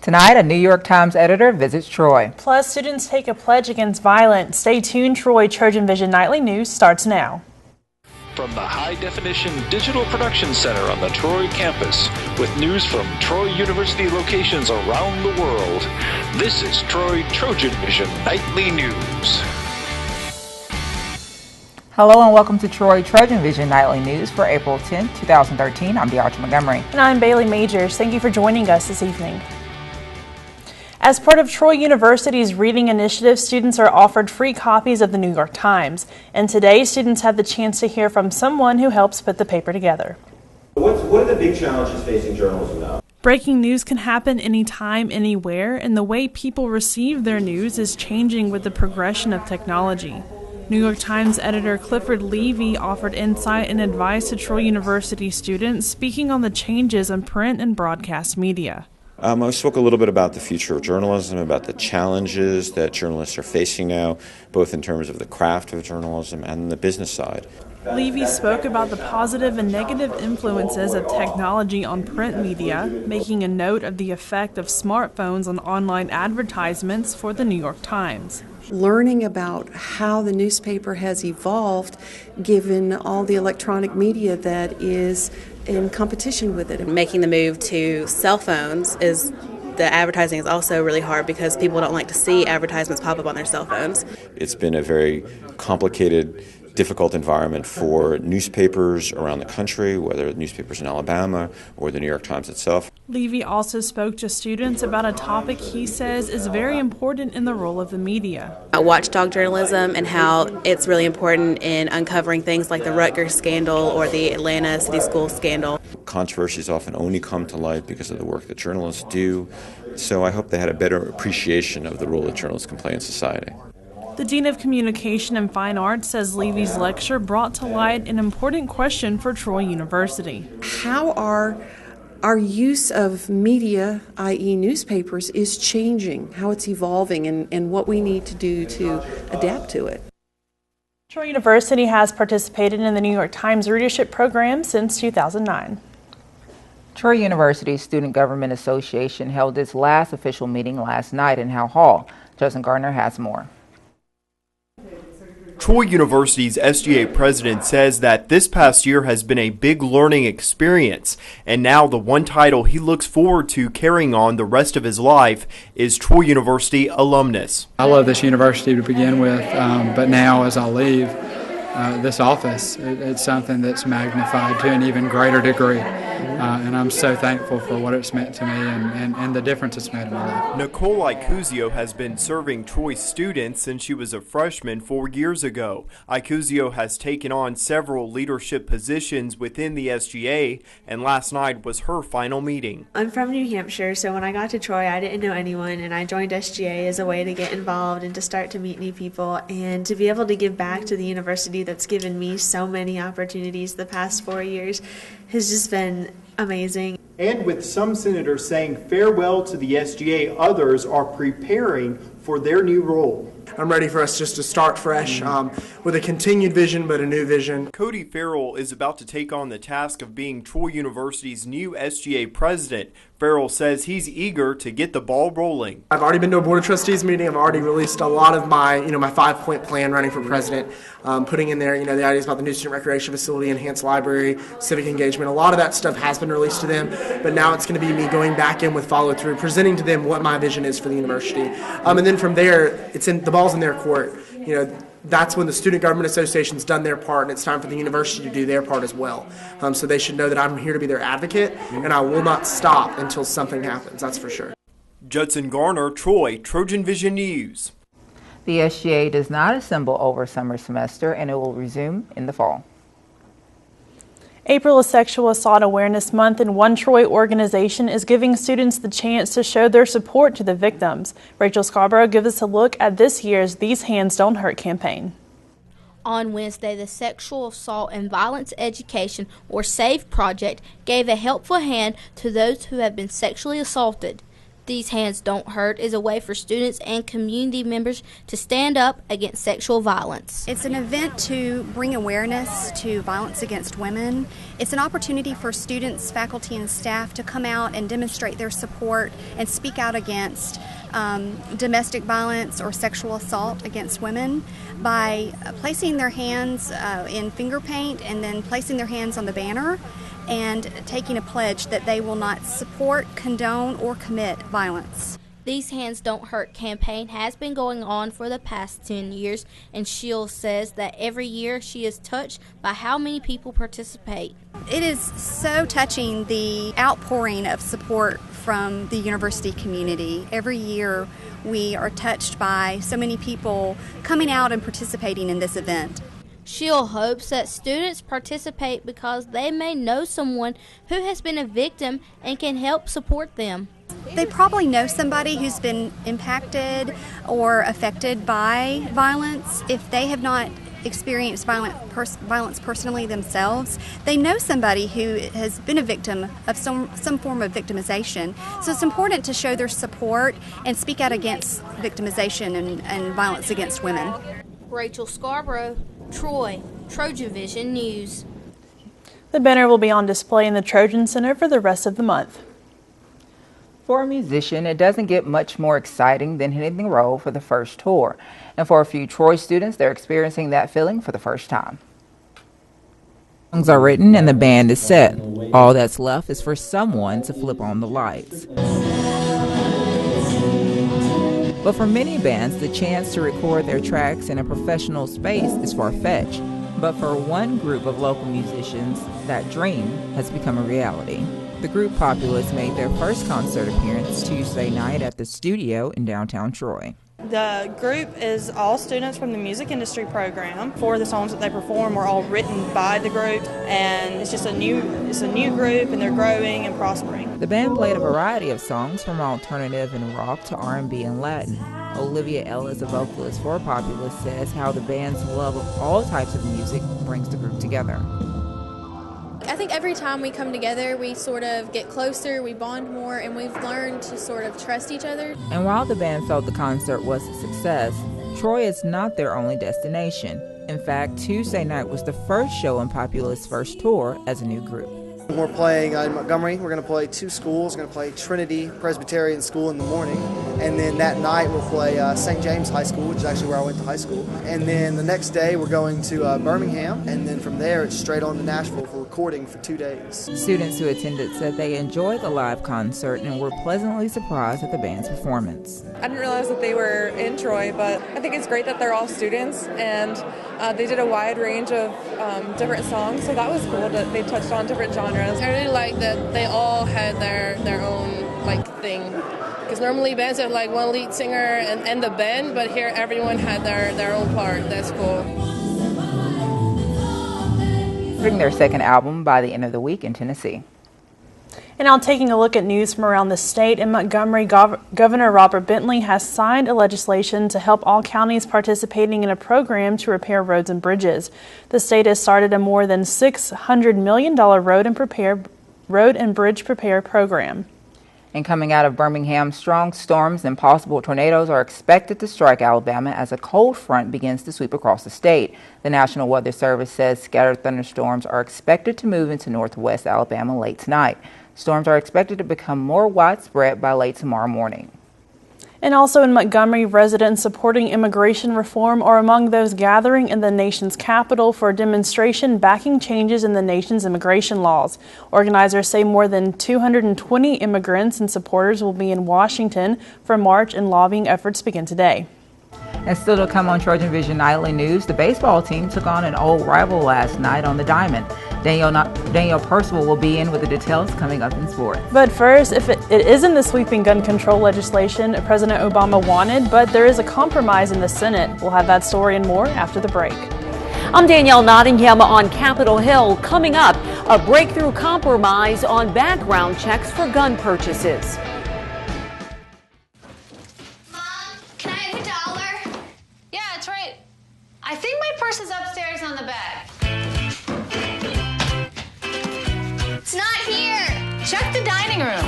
Tonight, a New York Times editor visits Troy. Plus, students take a pledge against violence. Stay tuned. TrojanVision Nightly News starts now. From the high-definition digital production center on the Troy campus, with news from Troy University locations around the world, this is TrojanVision Nightly News. Hello and welcome to TrojanVision Nightly News for April 10, 2013. I'm DeArcher Montgomery. And I'm Bailey Majors. Thank you for joining us this evening. As part of Troy University's reading initiative, students are offered free copies of the New York Times. And today, students have the chance to hear from someone who helps put the paper together. What are the big challenges facing journalism now? Breaking news can happen anytime, anywhere, and the way people receive their news is changing with the progression of technology. New York Times editor Clifford Levy offered insight and advice to Troy University students, speaking on the changes in print and broadcast media. I spoke a little bit about the future of journalism, about the challenges that journalists are facing now, both in terms of the craft of journalism and the business side. Levy spoke about the positive and negative influences of technology on print media, making a note of the effect of smartphones on online advertisements for the New York Times. Learning about how the newspaper has evolved given all the electronic media that is in competition with it. Making the move to cell phones the advertising is also really hard because people don't like to see advertisements pop up on their cell phones. It's been a very complicated, difficult environment for newspapers around the country, whether newspapers in Alabama or the New York Times itself. Levy also spoke to students about a topic he says is very important in the role of the media. Watchdog journalism and how it's really important in uncovering things like the Rutgers scandal or the Atlanta City School scandal. Controversies often only come to light because of the work that journalists do, so I hope they had a better appreciation of the role that journalists can play in society. The Dean of Communication and Fine Arts says Levy's lecture brought to light an important question for Troy University. How our use of media, i.e. newspapers, is changing, how it's evolving, and what we need to do to adapt to it. Troy University has participated in the New York Times readership program since 2009. Troy University's Student Government Association held its last official meeting last night in Howe Hall. Justin Gardner has more. Troy University's SGA president says that this past year has been a big learning experience, and now the one title he looks forward to carrying on the rest of his life is Troy University alumnus. I love this university to begin with, but now as I leave this office, it's something that's magnified to an even greater degree. And I'm so thankful for what it's meant to me and the difference it's made in my life. Nicole Icuzio has been serving Troy students since she was a freshman 4 years ago. Icuzio has taken on several leadership positions within the SGA, and last night was her final meeting. I'm from New Hampshire, so when I got to Troy, I didn't know anyone, and I joined SGA as a way to get involved and to start to meet new people and to be able to give back to the university that's given me so many opportunities the past 4 years has just been amazing. And with some senators saying farewell to the SGA, others are preparing for their new role. I'm ready for us just to start fresh with a continued vision, but a new vision. Cody Farrell is about to take on the task of being Troy University's new SGA president. Farrell says he's eager to get the ball rolling. I've already been to a Board of Trustees meeting. I've already released a lot of my, my 5-point plan running for president, putting in there, the ideas about the new student recreation facility, enhanced library, civic engagement. A lot of that stuff has been released to them, but now it's going to be me going back in with follow through, presenting to them what my vision is for the university. And then from there, the ball's in their court. That's when the Student Government Association's done their part, and it's time for the university to do their part as well. So they should know that I'm here to be their advocate, and I will not stop until something happens, that's for sure. Judson Garner, Troy, TrojanVision News. The SGA does not assemble over summer semester, and it will resume in the fall. April is Sexual Assault Awareness Month, and One Troy organization is giving students the chance to show their support to the victims. Rachel Scarborough gives us a look at this year's These Hands Don't Hurt campaign. On Wednesday, the Sexual Assault and Violence Education, or SAVE project, gave a helpful hand to those who have been sexually assaulted. These Hands Don't Hurt is a way for students and community members to stand up against sexual violence. It's an event to bring awareness to violence against women. It's an opportunity for students, faculty, and staff to come out and demonstrate their support and speak out against domestic violence or sexual assault against women by placing their hands in finger paint and then placing their hands on the banner and taking a pledge that they will not support, condone, or commit violence. These Hands Don't Hurt campaign has been going on for the past 10 years, and Shields says that every year she is touched by how many people participate. It is so touching, the outpouring of support from the university community. Every year we are touched by so many people coming out and participating in this event. Shield hopes that students participate because they may know someone who has been a victim and can help support them. They probably know somebody who's been impacted or affected by violence. If they have not experienced violence personally themselves, they know somebody who has been a victim of some form of victimization. So it's important to show their support and speak out against victimization and violence against women. Rachel Scarborough, Troy, TrojanVision News. The banner will be on display in the Trojan Center for the rest of the month. For a musician, it doesn't get much more exciting than hitting the road for the first tour. And for a few Troy students, they're experiencing that feeling for the first time. Songs are written and the band is set. All that's left is for someone to flip on the lights. But for many bands, the chance to record their tracks in a professional space is far-fetched. But for one group of local musicians, that dream has become a reality. The group Populous made their first concert appearance Tuesday night at the studio in downtown Troy. The group is all students from the music industry program. 4 of the songs that they perform were all written by the group, and it's a new group, and they're growing and prospering. The band played a variety of songs from alternative and rock to R&B and Latin. Olivia Ellis, a vocalist for Populous, says how the band's love of all types of music brings the group together. I think every time we come together, we sort of get closer, we bond more, and we've learned to sort of trust each other. And while the band felt the concert was a success, Troy is not their only destination. In fact, Tuesday night was the first show on Populous' first tour as a new group. We're playing in Montgomery. We're going to play 2 schools. We're going to play Trinity Presbyterian School in the morning. And then that night we'll play St. James High School, which is actually where I went to high school. And then the next day we're going to Birmingham. And then from there it's straight on to Nashville for recording for 2 days. Students who attended said they enjoyed the live concert and were pleasantly surprised at the band's performance. I didn't realize that they were in Troy, but I think it's great that they're all students, and they did a wide range of different songs, so that was cool that they touched on different genres. I really like that they all had their own thing, because normally bands have one lead singer and the band, but here everyone had their own part. That's cool. Recording their second album by the end of the week in Tennessee. And now taking a look at news from around the state, in Montgomery, Governor Robert Bentley has signed a legislation to help all counties participating in a program to repair roads and bridges. The state has started a more than $600 million road and bridge repair program. And coming out of Birmingham, strong storms and possible tornadoes are expected to strike Alabama as a cold front begins to sweep across the state. The National Weather Service says scattered thunderstorms are expected to move into northwest Alabama late tonight. Storms are expected to become more widespread by late tomorrow morning. And also in Montgomery, residents supporting immigration reform are among those gathering in the nation's capital for a demonstration backing changes in the nation's immigration laws. Organizers say more than 220 immigrants and supporters will be in Washington for March, and lobbying efforts begin today. And still to come on TrojanVision Nightly News, the baseball team took on an old rival last night on the diamond. Danielle Percival will be in with the details coming up in sports. But first, if it isn't the sweeping gun control legislation President Obama wanted, but there is a compromise in the Senate. We'll have that story and more after the break. I'm Danielle Nottingham on Capitol Hill. Coming up, a breakthrough compromise on background checks for gun purchases. Can I have $1? Yeah, it's right. I think my purse is upstairs on the bed. It's not here. Check the dining room.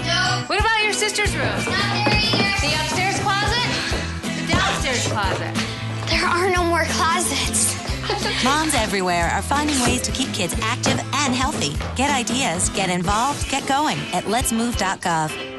No. What about The upstairs closet? The downstairs closet? There are no more closets. Moms everywhere are finding ways to keep kids active and healthy. Get ideas, get involved, get going at letsmove.gov.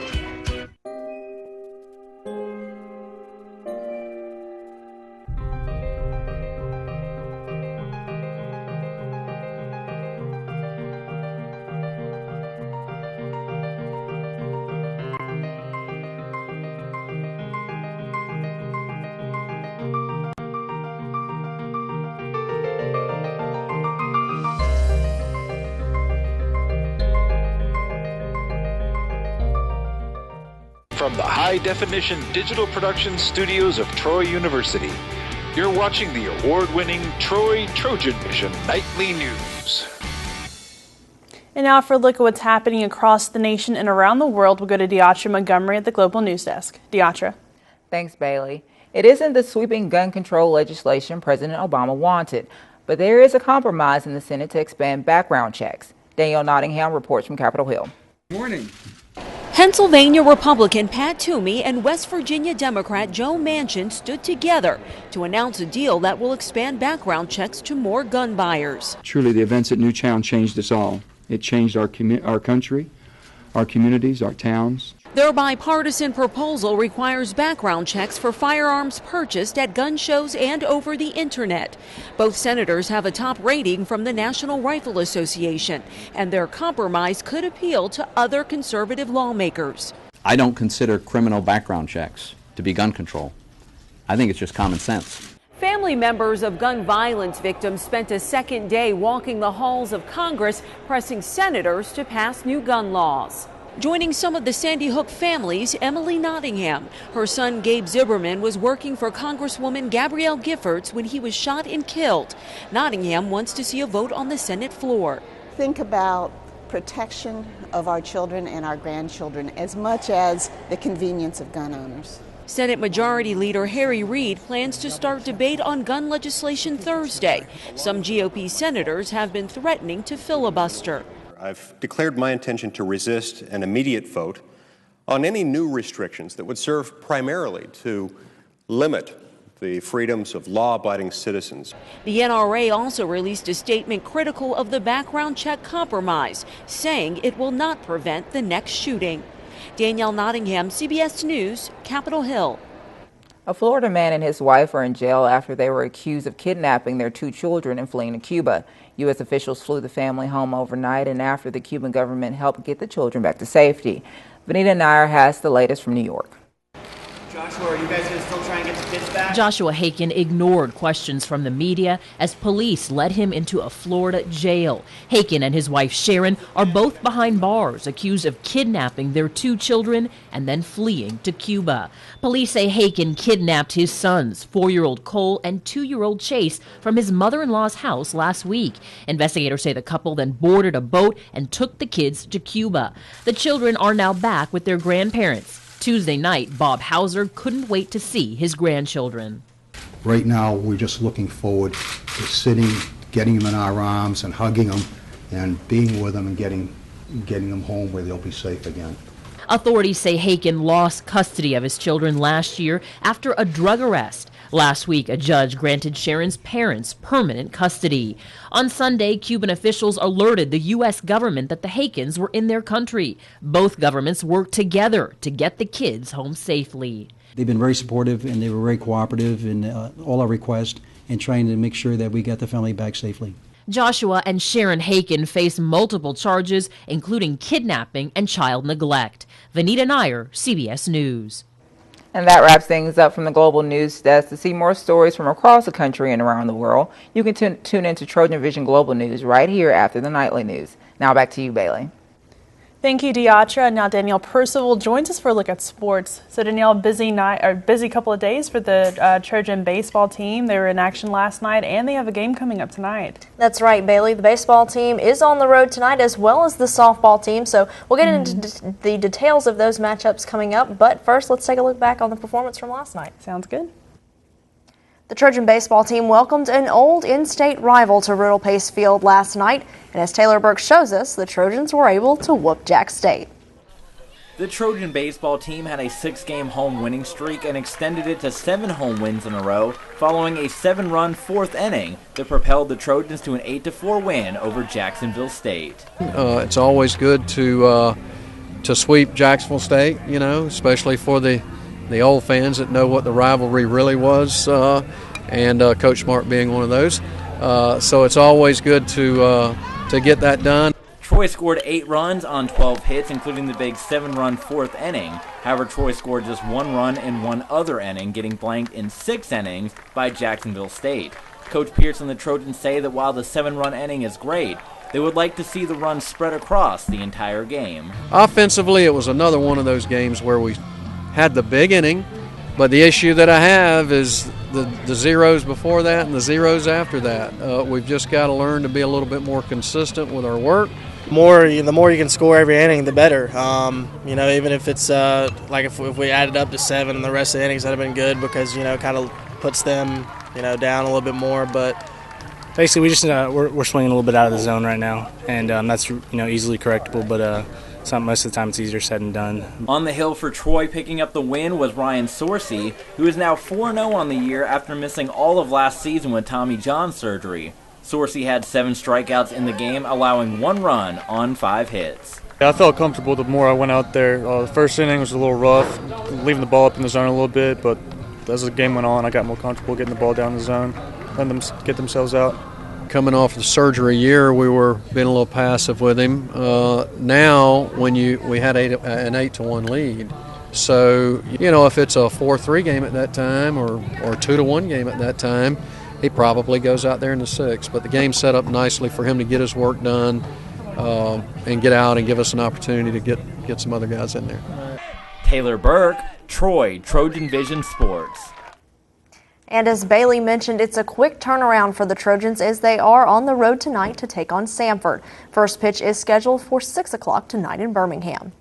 From the high-definition digital production studios of Troy University, you're watching the award-winning TrojanVision Nightly News. And now for a look at what's happening across the nation and around the world, we'll go to Deatra Montgomery at the Global News Desk. Deatra. Thanks, Bailey. It isn't the sweeping gun control legislation President Obama wanted, but there is a compromise in the Senate to expand background checks. Danielle Nottingham reports from Capitol Hill. Morning. Pennsylvania Republican Pat Toomey and West Virginia Democrat Joe Manchin stood together to announce a deal that will expand background checks to more gun buyers. Truly, the events at Newtown changed us all. It changed our country, our communities, our towns. Their bipartisan proposal requires background checks for firearms purchased at gun shows and over the internet. Both senators have a top rating from the National Rifle Association, and their compromise could appeal to other conservative lawmakers. I don't consider criminal background checks to be gun control. I think it's just common sense. Family members of gun violence victims spent a second day walking the halls of Congress, pressing senators to pass new gun laws. Joining some of the Sandy Hook families, Emily Nottingham. Her son Gabe Zimmerman was working for Congresswoman Gabrielle Giffords when he was shot and killed. Nottingham wants to see a vote on the Senate floor. Think about protection of our children and our grandchildren as much as the convenience of gun owners. Senate Majority Leader Harry Reid plans to start debate on gun legislation Thursday. Some GOP senators have been threatening to filibuster. I've declared my intention to resist an immediate vote on any new restrictions that would serve primarily to limit the freedoms of law-abiding citizens. The NRA also released a statement critical of the background check compromise, saying it will not prevent the next shooting. Danielle Nottingham, CBS News, Capitol Hill. A Florida man and his wife are in jail after they were accused of kidnapping their 2 children and fleeing to Cuba. U.S. officials flew the family home overnight and after the Cuban government helped get the children back to safety. Vanita Nair has the latest from New York. Joshua, are you guys going to still try and get the kids back? Joshua Haken ignored questions from the media as police led him into a Florida jail. Haken and his wife Sharon are both behind bars, accused of kidnapping their 2 children and then fleeing to Cuba. Police say Haken kidnapped his sons, 4-year-old Cole and 2-year-old Chase, from his mother-in-law's house last week. Investigators say the couple then boarded a boat and took the kids to Cuba. The children are now back with their grandparents. Tuesday night, Bob Hauser couldn't wait to see his grandchildren. Right now, we're just looking forward to sitting, getting them in our arms and hugging them and being with them and getting them home where they'll be safe again. Authorities say Haken lost custody of his children last year after a drug arrest. Last week, a judge granted Sharon's parents permanent custody. On Sunday, Cuban officials alerted the U.S. government that the Hakens were in their country. Both governments worked together to get the kids home safely. They've been very supportive and they were very cooperative in all our requests and trying to make sure that we got the family back safely. Joshua and Sharon Haken face multiple charges, including kidnapping and child neglect. Vanita Nair, CBS News. And that wraps things up from the Global News Desk. To see more stories from across the country and around the world, you can tune into TrojanVision Global News right here after the nightly news. Now back to you, Bailey. Thank you, Deatra. Now Danielle Percival joins us for a look at sports. So Danielle, busy couple of days for the Trojan baseball team. They were in action last night, and they have a game coming up tonight. That's right, Bailey. The baseball team is on the road tonight, as well as the softball team. So we'll get into the details of those matchups coming up. But first, let's take a look back on the performance from last night. Sounds good. The Trojan baseball team welcomed an old in-state rival to Riddle Pace Field last night, and as Taylor Burke shows us, the Trojans were able to whoop Jack State. The Trojan baseball team had a 6-game home winning streak and extended it to 7 home wins in a row following a 7-run 4th inning that propelled the Trojans to an 8-4 win over Jacksonville State. It's always good to sweep Jacksonville State, you know, especially for the old fans that know what the rivalry really was, and Coach Smart being one of those. So it's always good to get that done. Troy scored 8 runs on 12 hits, including the big 7-run 4th inning. However, Troy scored just 1 run in one other inning, getting blanked in 6 innings by Jacksonville State. Coach Pierce and the Trojans say that while the 7-run inning is great, they would like to see the runs spread across the entire game. Offensively, it was another one of those games where we had the big inning, but the issue that I have is the zeros before that and the zeros after that. We've just got to learn to be a little bit more consistent with our work. The more you can score every inning, the better. Even if it's like if we added up to 7 and the rest of the innings, that'd have been good because kind of puts them down a little bit more. But basically, we just we're swinging a little bit out of the zone right now, and that's easily correctable. But most of the time, it's easier said than done. On the hill for Troy, picking up the win was Ryan Sorsey, who is now 4-0 on the year after missing all of last season with Tommy John surgery. Sorsey had 7 strikeouts in the game, allowing 1 run on 5 hits. I felt comfortable the more I went out there. The first inning was a little rough, leaving the ball up in the zone a little bit, but as the game went on, I got more comfortable getting the ball down the zone, letting them get themselves out. Coming off the surgery year, we were being a little passive with him. Now, we had an 8-1 lead. So, if it's a 4-3 game at that time or 2-1 game at that time, he probably goes out there in the 6th. But the game's set up nicely for him to get his work done and get out and give us an opportunity to get some other guys in there. Taylor Burke, Troy, TrojanVision Sports. And as Bailey mentioned, it's a quick turnaround for the Trojans as they are on the road tonight to take on Samford. First pitch is scheduled for 6 o'clock tonight in Birmingham.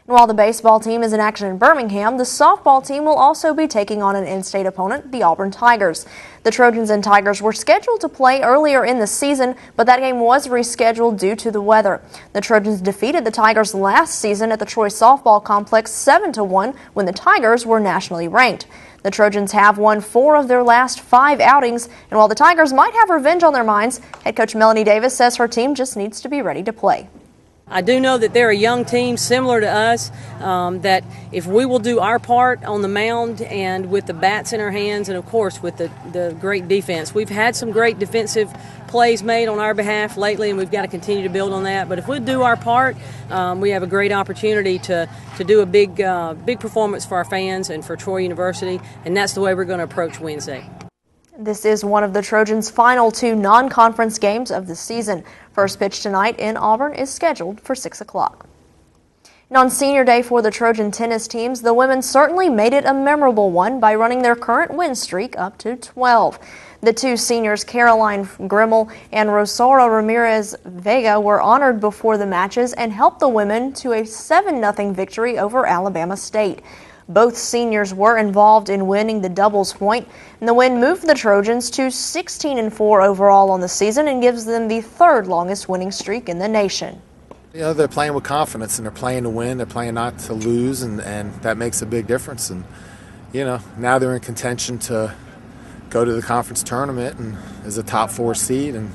And while the baseball team is in action in Birmingham, the softball team will also be taking on an in-state opponent, the Auburn Tigers. The Trojans and Tigers were scheduled to play earlier in the season, but that game was rescheduled due to the weather. The Trojans defeated the Tigers last season at the Troy Softball Complex 7-1 when the Tigers were nationally ranked. The Trojans have won 4 of their last 5 outings, and while the Tigers might have revenge on their minds, head coach Melanie Davis says her team just needs to be ready to play. I do know that they're a young team similar to us, that if we will do our part on the mound and with the bats in our hands and, of course, with the great defense. We've had some great defensive plays made on our behalf lately, and we've got to continue to build on that. But if we do our part, we have a great opportunity to do a big performance for our fans and for Troy University, and that's the way we're going to approach Wednesday. This is one of the Trojans' final 2 non-conference games of the season. First pitch tonight in Auburn is scheduled for 6 o'clock. And on senior day for the Trojan tennis teams, the women certainly made it a memorable one by running their current win streak up to 12. The 2 seniors, Caroline Grimmel and Rosaura Ramirez Vega, were honored before the matches and helped the women to a 7-0 victory over Alabama State. Both seniors were involved in winning the doubles point, and the win moved the Trojans to 16-4 overall on the season and gives them the 3rd longest winning streak in the nation. They're playing with confidence, and they're playing to win. They're playing not to lose, and that makes a big difference. And, now they're in contention to go to the conference tournament and as a top 4 seed and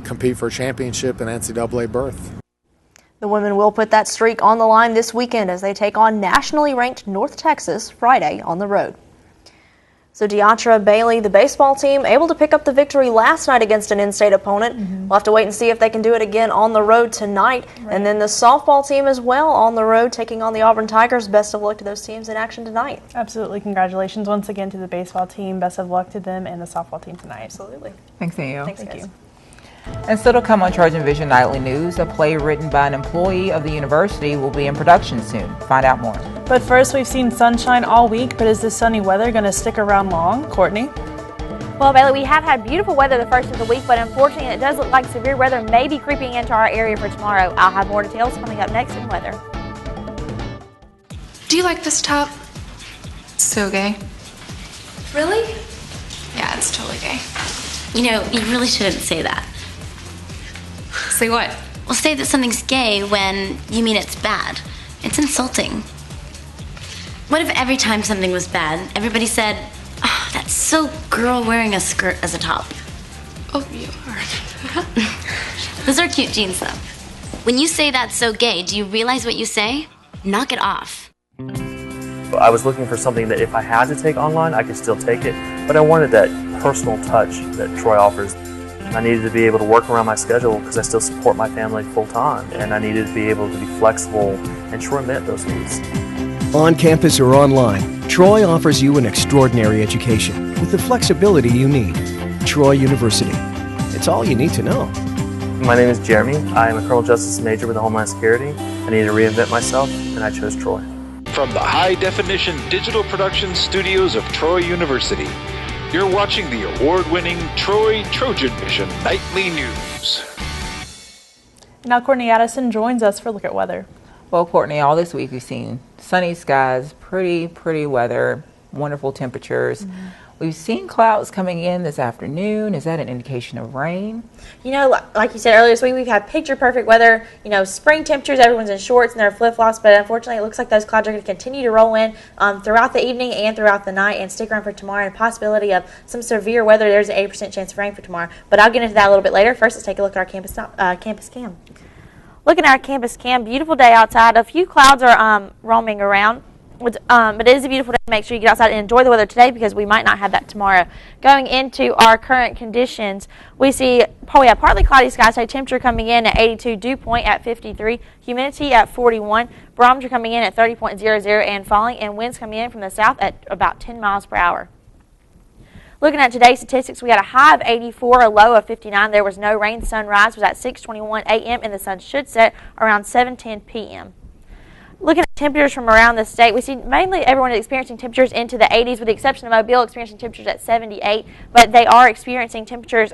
compete for a championship and NCAA berth. The women will put that streak on the line this weekend as they take on nationally ranked North Texas Friday on the road. So Deatra Bailey, the baseball team, able to pick up the victory last night against an in-state opponent. We'll have to wait and see if they can do it again on the road tonight. Right. And then the softball team as well on the road taking on the Auburn Tigers. Best of luck to those teams in action tonight. Absolutely. Congratulations once again to the baseball team. Best of luck to them and the softball team tonight. Absolutely. Thanks, Danielle. Thank you. And still to come on TrojanVision Nightly News, a play written by an employee of the university will be in production soon. Find out more. But first, we've seen sunshine all week, but is this sunny weather going to stick around long? Courtney? Well, Bailey, we have had beautiful weather the first of the week, but unfortunately it does look like severe weather may be creeping into our area for tomorrow. I'll have more details coming up next in weather. Do you like this top? So gay. Really? Yeah, it's totally gay. You really shouldn't say that. Say what? Well, say that something's gay when you mean it's bad. It's insulting. What if every time something was bad, everybody said, "Oh, that's so girl wearing a skirt as a top"? Oh, you are. Those are cute jeans, though. When you say that's so gay, do you realize what you say? Knock it off. I was looking for something that if I had to take online, I could still take it, but I wanted that personal touch that Troy offers. I needed to be able to work around my schedule because I still support my family full time, and I needed to be able to be flexible, and Troy met those needs. On campus or online, Troy offers you an extraordinary education with the flexibility you need. Troy University. It's all you need to know. My name is Jeremy. I am a criminal justice major with Homeland Security. I needed to reinvent myself, and I chose Troy. From the high-definition digital production studios of Troy University, you're watching the award-winning TrojanVision Nightly News. Now Courtney Addison joins us for a look at weather. Well, Courtney, all this week we've seen sunny skies, pretty weather, wonderful temperatures. We've seen clouds coming in this afternoon. Is that an indication of rain? You know, like you said earlier this week, we've had picture-perfect weather, you know, spring temperatures, everyone's in shorts and their flip-flops, but unfortunately it looks like those clouds are going to continue to roll in throughout the evening and throughout the night and stick around for tomorrow, and a possibility of some severe weather. There's an 80% chance of rain for tomorrow, but I'll get into that a little bit later. First, let's take a look at our campus cam. Looking at our campus cam, beautiful day outside. A few clouds are roaming around. But it is a beautiful day. Make sure you get outside and enjoy the weather today because we might not have that tomorrow. Going into our current conditions, we see partly cloudy skies today. Temperature coming in at 82, dew point at 53, humidity at 41, barometer coming in at 30.00 and falling, and winds coming in from the south at about 10 miles per hour. Looking at today's statistics, we had a high of 84, a low of 59. There was no rain. Sunrise was at 6:21 a.m. and the sun should set around 7:10 p.m. Looking at temperatures from around the state, we see mainly everyone is experiencing temperatures into the 80s, with the exception of Mobile experiencing temperatures at 78. But they are experiencing temperatures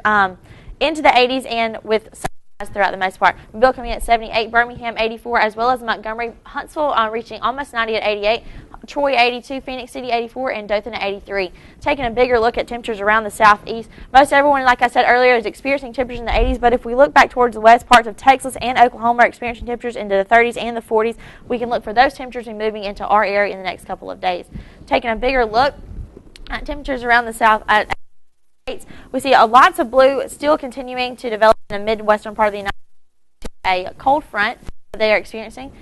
into the 80s and with sunrise throughout the most part. Mobile coming in at 78, Birmingham 84, as well as Montgomery, Huntsville reaching almost 90 at 88. Troy 82, Phoenix City 84, and Dothan at 83. Taking a bigger look at temperatures around the southeast, most everyone, like I said earlier, is experiencing temperatures in the 80s, but if we look back towards the west, parts of Texas and Oklahoma are experiencing temperatures into the 30s and the 40s. We can look for those temperatures to be moving into our area in the next couple of days. Taking a bigger look at temperatures around the south states, we see lots of blue still continuing to develop in the midwestern part of the United States. A cold front they are experiencing.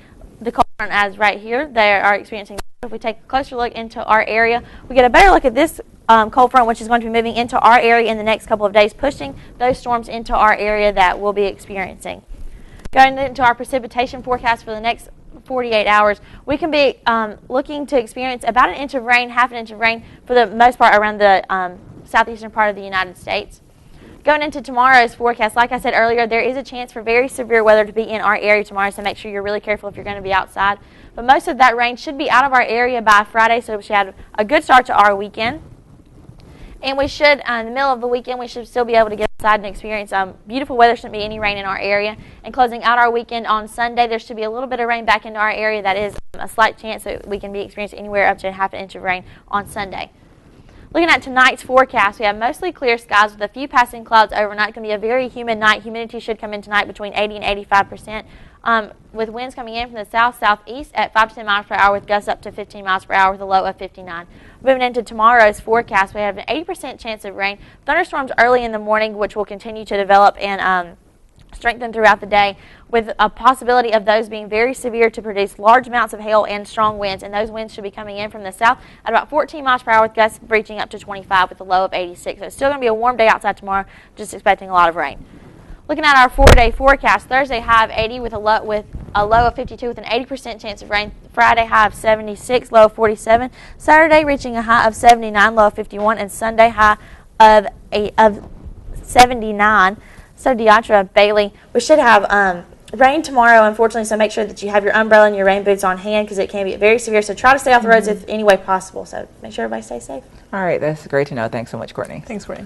The cold front as right here, they are experiencing. If we take a closer look into our area, we get a better look at this cold front, which is going to be moving into our area in the next couple of days, pushing those storms into our area that we'll be experiencing. Going into our precipitation forecast for the next 48 hours, we can be looking to experience about an inch of rain, half an inch of rain for the most part around the southeastern part of the United States. Going into tomorrow's forecast, like I said earlier, there is a chance for very severe weather to be in our area tomorrow, so make sure you're really careful if you're going to be outside. But most of that rain should be out of our area by Friday, so we should have a good start to our weekend. And we should, in the middle of the weekend, we should still be able to get outside and experience beautiful weather. Shouldn't be any rain in our area. And closing out our weekend on Sunday, there should be a little bit of rain back into our area. That is a slight chance that we can be experiencing anywhere up to half an inch of rain on Sunday. Looking at tonight's forecast, we have mostly clear skies with a few passing clouds overnight. It's going to be a very humid night. Humidity should come in tonight between 80 and 85%, with winds coming in from the south-southeast at 5 to 10 miles per hour with gusts up to 15 miles per hour with a low of 59. Moving into tomorrow's forecast, we have an 80% chance of rain. Thunderstorms early in the morning, which will continue to develop and strengthen throughout the day, with a possibility of those being very severe to produce large amounts of hail and strong winds. And those winds should be coming in from the south at about 14 miles per hour with gusts reaching up to 25 with a low of 86. So it's still going to be a warm day outside tomorrow, just expecting a lot of rain. Looking at our 4-day forecast, Thursday high of 80 with a low of 52 with an 80% chance of rain. Friday high of 76, low of 47. Saturday reaching a high of 79, low of 51. And Sunday high of 79. So Deatra, Bailey, we should have rain tomorrow, unfortunately, so make sure that you have your umbrella and your rain boots on hand because it can be very severe. So try to stay off the roads if any way possible. So make sure everybody stays safe. All right, that's great to know. Thanks so much, Courtney. Thanks, Courtney.